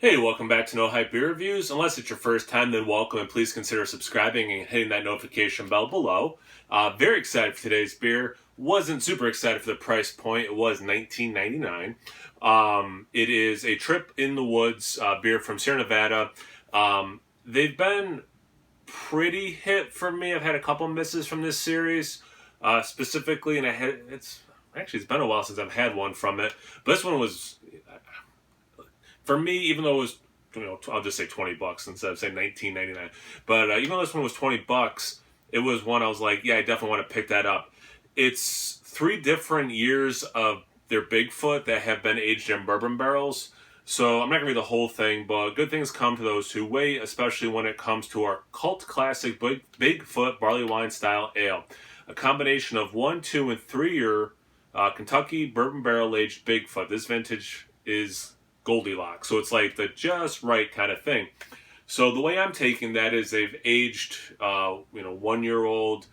Hey, welcome back to No Hype Beer Reviews. Unless it's your first time, then welcome and please consider subscribing and hitting that notification bell below. Very excited for today's beer. Wasn't super excited for the price point. It was $19.99. It is a Trip in the Woods beer from Sierra Nevada. They've been pretty hit for me. I've had a couple misses from this series, specifically, and it's been a while since I've had one from it. But this one was, for me, even though it was, I'll just say $20 instead of saying $19.99. But even though this one was $20, it was one I was like, yeah, I definitely want to pick that up. It's 3 different years of their Bigfoot that have been aged in bourbon barrels. So I'm not going to read the whole thing, but good things come to those who wait, especially when it comes to our cult classic Bigfoot barley wine style ale. A combination of 1, 2, and 3 year Kentucky bourbon barrel aged Bigfoot. This vintage is Goldilocks, so it's like the just right kind of thing. So the way I'm taking that is they've aged 1-year-old,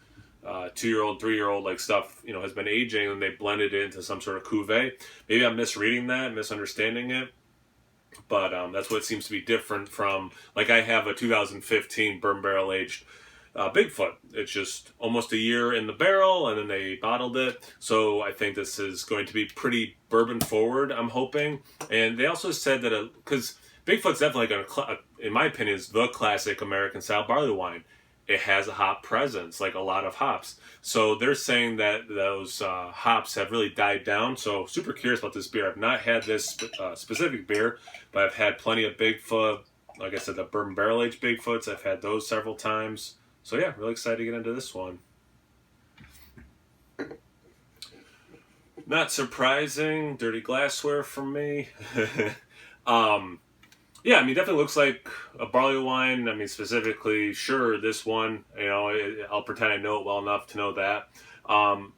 2-year-old, 3-year-old, like stuff has been aging, and they blended it into some sort of cuvee. Maybe I'm misreading that, misunderstanding it, but that's what seems to be different from, like, I have a 2015 bourbon barrel aged Bigfoot. It's just almost a year in the barrel, and then they bottled it. So I think this is going to be pretty bourbon forward, I'm hoping. And they also said that, because Bigfoot's definitely going to, in my opinion, is the classic American style barley wine. It has a hop presence, like a lot of hops. So they're saying that those hops have really died down. So super curious about this beer. I've not had this specific beer, but I've had plenty of Bigfoot. Like I said, the bourbon barrel aged Bigfoots, I've had those several times. So yeah, really excited to get into this one. Not surprising, dirty glassware from me. Yeah, I mean, definitely looks like a barley wine. I mean, specifically, sure, this one, I'll pretend I know it well enough to know that.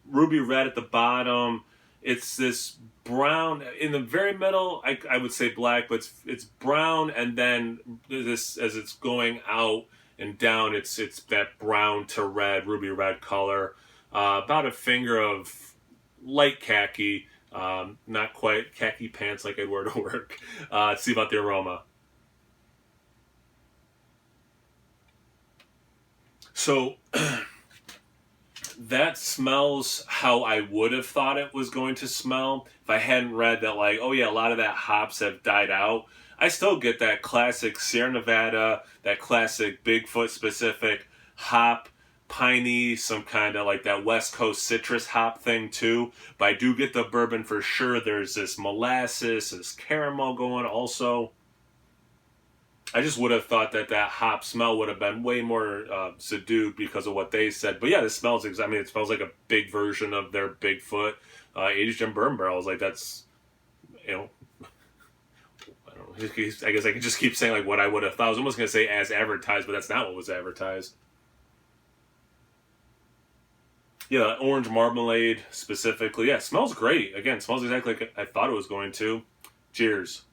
Ruby red at the bottom. It's this brown in the very middle. I would say black, but it's brown, and then this, as it's going out and down, it's that brown to red, ruby red color. About a finger of light khaki, not quite khaki pants like I'd wear to work. Let's see about the aroma. So that smells how I would have thought it was going to smell if I hadn't read that, like, oh yeah, a lot of that hops have died out. I still get that classic Sierra Nevada, that classic Bigfoot specific hop, piney, some kind of like that West Coast citrus hop thing too. But I do get the bourbon for sure. There's this molasses, this caramel going also. I just would have thought that hop smell would have been way more subdued because of what they said. But yeah, this smells, it smells like a big version of their Bigfoot aged in bourbon barrels. Like, that's, I don't know. I guess I could just keep saying like what I would have thought. I was almost going to say as advertised, but that's not what was advertised. Yeah, orange marmalade specifically. Yeah, it smells great. Again, it smells exactly like I thought it was going to. Cheers.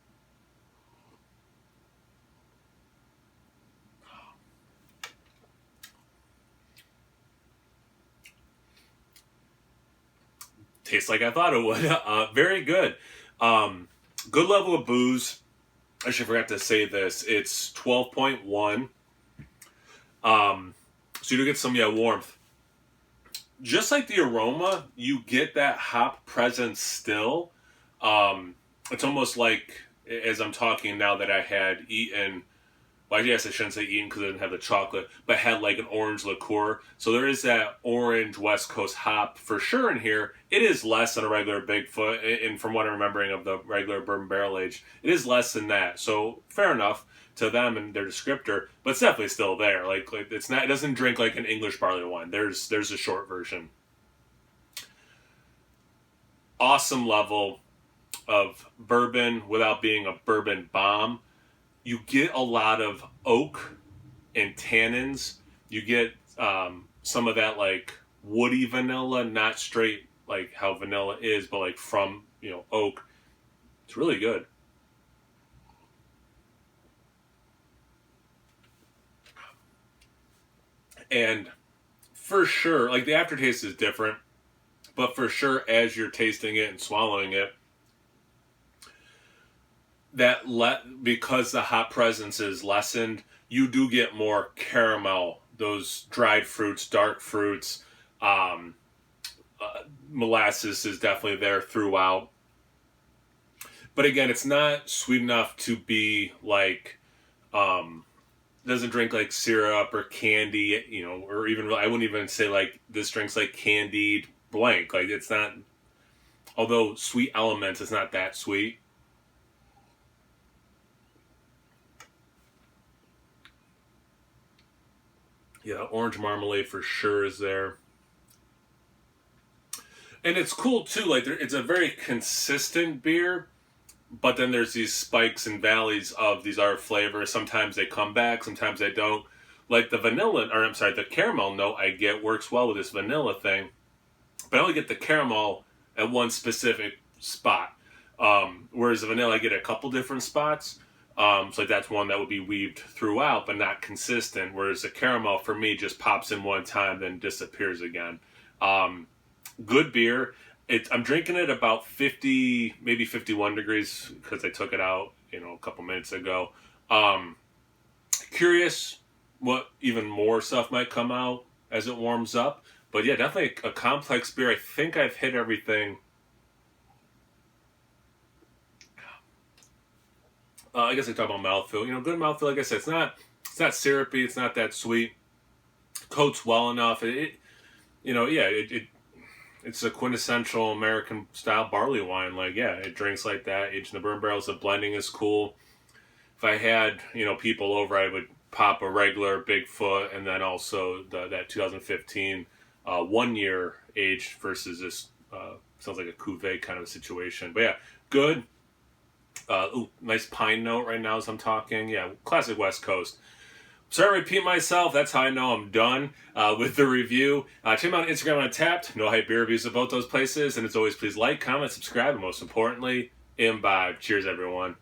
Tastes like I thought it would. Very good. Good level of booze. I actually forgot to say this. It's 12.1. So you do get some warmth. Just like the aroma, you get that hop presence still. It's almost like, as I'm talking now, that I had eaten, well, I guess I shouldn't say eaten because I didn't have the chocolate, but had like an orange liqueur. So there is that orange West Coast hop for sure in here. It is less than a regular Bigfoot, and from what I'm remembering of the regular bourbon barrel age, it is less than that. So fair enough to them and their descriptor, but it's definitely still there. Like it's not. It doesn't drink like an English barley wine. There's a short version. Awesome level of bourbon without being a bourbon bomb. You get a lot of oak and tannins. You get some of that like woody vanilla, not straight like how vanilla is, but like from oak. It's really good. And for sure, like the aftertaste is different, but for sure as you're tasting it and swallowing it, because the hop presence is lessened, you do get more caramel, those dried fruits, dark fruits. Um, Molasses is definitely there throughout. But again, it's not sweet enough to be like, doesn't drink like syrup or candy, or even, I wouldn't even say like this drinks like candied blank. Like it's not, although sweet elements, it's not that sweet. Yeah, orange marmalade for sure is there. And it's cool too, like it's a very consistent beer, but then there's these spikes and valleys of these other flavors. Sometimes they come back, sometimes they don't. Like the vanilla, or I'm sorry, the caramel note I get works well with this vanilla thing, but I only get the caramel at one specific spot. Whereas the vanilla, I get a couple different spots. So like that's one that would be weaved throughout, but not consistent. Whereas the caramel for me just pops in one time, then disappears again. Um, Good beer. I'm drinking it about 50, maybe 51 degrees because I took it out, a couple minutes ago. Um, Curious what even more stuff might come out as it warms up. But yeah, definitely a complex beer. I think I've hit everything. I guess I talk about mouthfeel. Good mouthfeel. Like I said, it's not syrupy. It's not that sweet. Coats well enough. It's a quintessential American style barley wine. Like, yeah, it drinks like that. Aged in the bourbon barrels. The blending is cool. If I had, people over, I would pop a regular Bigfoot and then also that 2015 1 year age versus this sounds like a cuvee kind of a situation. But yeah, good. Nice pine note right now as I'm talking. Yeah, classic West Coast. Sorry to repeat myself. That's how I know I'm done with the review. Check me out on Instagram on Tapped. No hype beer reviews about those places. And as always, please like, comment, subscribe, and most importantly, imbibe. Cheers, everyone.